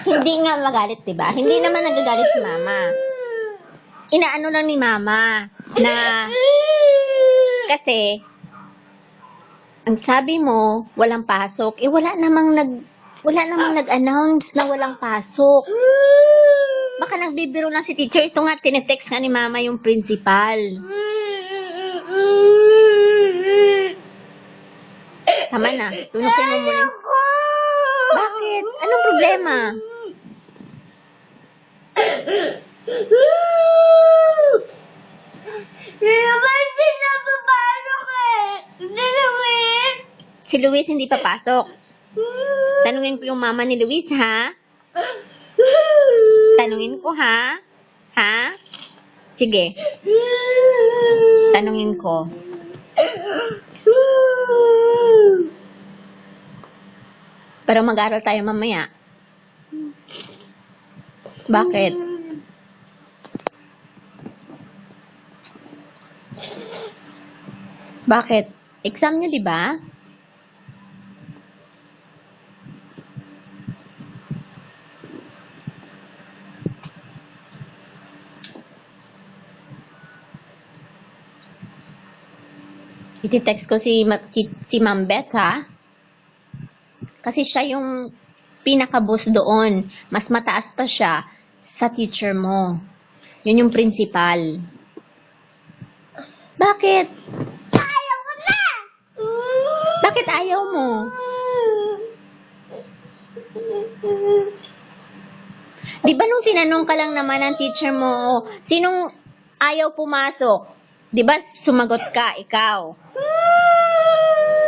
Hindi nga magalit, diba? Hindi naman nagagalit si mama. Inaano lang ni mama na kasi ang sabi mo walang pasok, wala namang nag-announce na walang pasok. Baka nagbibiro lang si teacher. Ito nga, tinetext nga ni mama yung principal. Tama na, tunukin mo muna. Bakit? Anong problema? Si Luis hindi papasok. Tanungin ko yung mama ni Luis, ha? Tanungin ko, ha? Ha? Sige. Tanungin ko. Pero mag-aral tayo mamaya. Bakit? Bakit? Exam nyo, di ba? Iti-text ko si Ma'am Beth, ha? Kasi siya yung pinaka-boss doon. Mas mataas pa siya sa teacher mo. Yun yung principal. Bakit? Ayaw mo na! Bakit ayaw mo? Di ba nung tinanong ka lang naman ng teacher mo, sinong ayaw pumasok? Di ba sumagot ka, ikaw?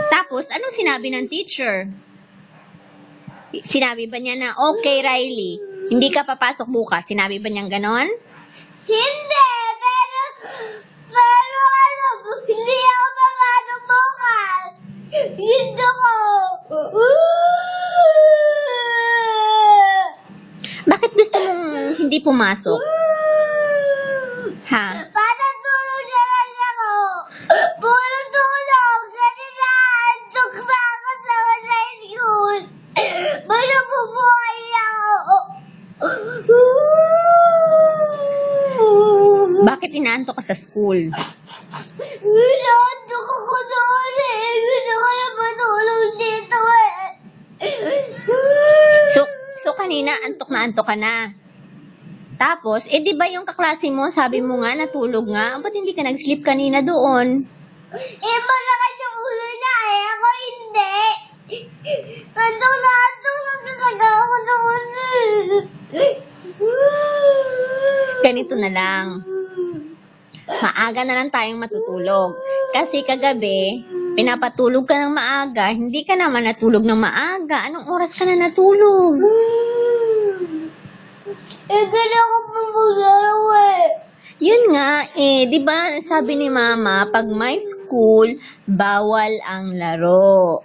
Tapos, anong sinabi ng teacher? Sinabi ba niya na, okay, Riley, hindi ka papasok bukas? Sinabi ba niyang ganon? Hindi, pero hindi ako papasok bukas. Hindi ko. Bakit gusto mong hindi pumasok? Ha? Para tulog na lang ako. Puro tulog. Kasi naantok na ako sa school. Para bumuhay ako. Bakit inaantok ka sa school? Naantok ako doon eh. Gusto ko na matulog dito eh. So kanina, antok ka na. Tapos, di ba yung kaklase mo, sabi mo nga, natulog nga, ba't hindi ka nag-sleep kanina doon? Malakas yung ulo na eh. Ako hindi. Antok na talaga ako doon eh. Ganito na lang. Maaga na lang tayong matutulog. Kasi kagabi, pinapatulog ka ng maaga, hindi ka naman natulog ng maaga. Anong oras ka na natulog? Gano'n ako pumularo eh. Yun nga, di ba sabi ni mama, pag may school, bawal ang laro.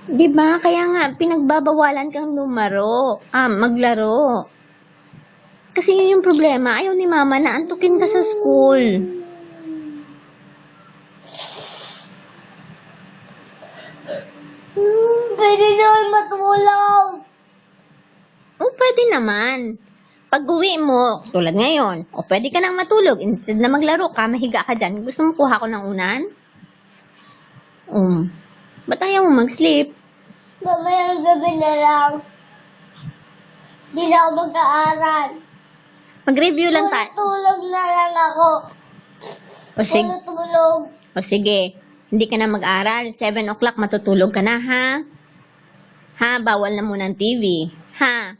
Di ba? Kaya nga, pinagbabawalan kang maglaro. Kasi yun yung problema. Ayaw ni mama na antukin ka sa school. Pwede naman matulog. Pwede naman. Pag uwi mo, tulad ngayon, pwede ka nang matulog. Instead na maglaro ka, mahiga ka dyan. Gusto mo kuha ko ng unan? Ba't ayaw mo mag-sleep? Mamayang gabi na lang. Hindi na ako mag-aaral. Mag-review lang tayo. Tulog na lang ako. Tulog. Sige. Hindi ka na mag-aral. 7 o'clock matutulog ka na, ha? Ha? Bawal na muna ang TV. Ha?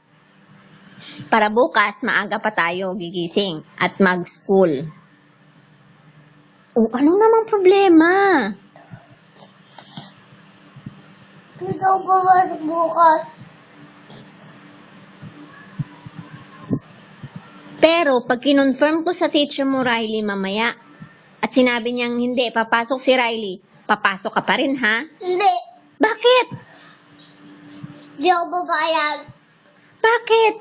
Para bukas, maaga pa tayo gigising at mag-school. Ano namang problema? Hindi ako pumasok bukas. Pero, pag kinonfirm ko sa teacher mo, Riley, mamaya, at sinabi niyang hindi, papasok si Riley, papasok ka pa rin, ha? Hindi. Bakit? Hindi ako papayag. Bakit?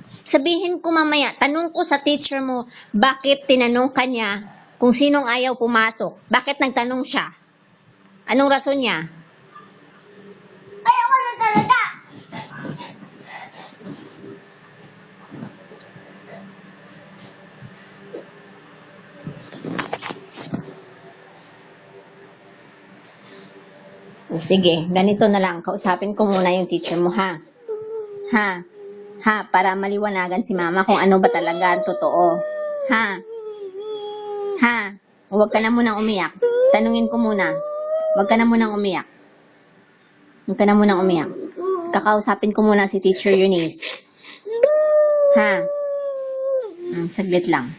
Sabihin ko mamaya, tanong ko sa teacher mo, bakit tinanong ka niya kung sinong ayaw pumasok? Bakit nagtanong siya? Anong rason niya? O sige, ganito na lang. Kausapin ko muna yung teacher mo, ha? Ha? Ha? Para maliwanagan si mama kung ano ba talaga ang totoo. Ha? Ha? Huwag ka na munang umiyak. Tanungin ko muna. Huwag ka na munang umiyak. Huwag ka na munang umiyak. Kakausapin ko muna si Teacher Eunice. Ha? Saglit lang.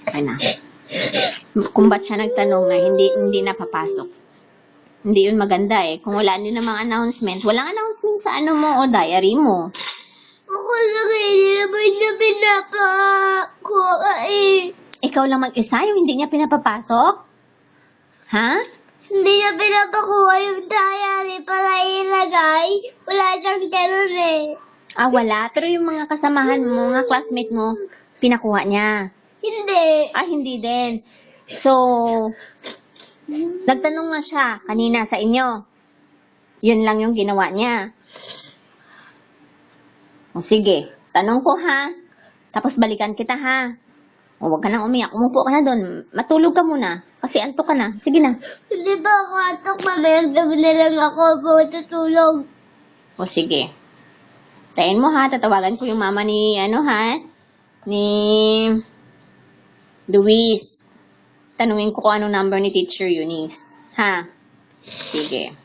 Okay na. Kung ba't siya nagtanong na hindi napapasok. Hindi yun maganda eh. Kung wala din namang announcement, walang announcement sa ano mo o diary mo. Ako lang hindi naman niya pinapakuha eh. Ikaw lang mag-isa yung hindi niya pinapapasok? Ha? Hindi niya pinapakuha yung diary para ilagay. Wala siyang ganun eh. Ah, wala. Pero yung mga kasamahan mo, mga classmate mo, pinakuha niya. Hindi. Ah, hindi din. So, nagtanong nga siya kanina sa inyo. Yun lang yung ginawa niya. O sige, tanong ko ha. Tapos balikan kita ha. O huwag ka nang umiyak. Umupo ka na doon. Matulog ka muna. Kasi antok ka na. Sige na. Hindi ba ako atok? Mamayang gabi na lang ako matutulog. O sige. Tayin mo ha. Tatawagan ko yung mama ni, ni Luis. Tanungin ko kung anong number ni Teacher Eunice. Ha? Sige.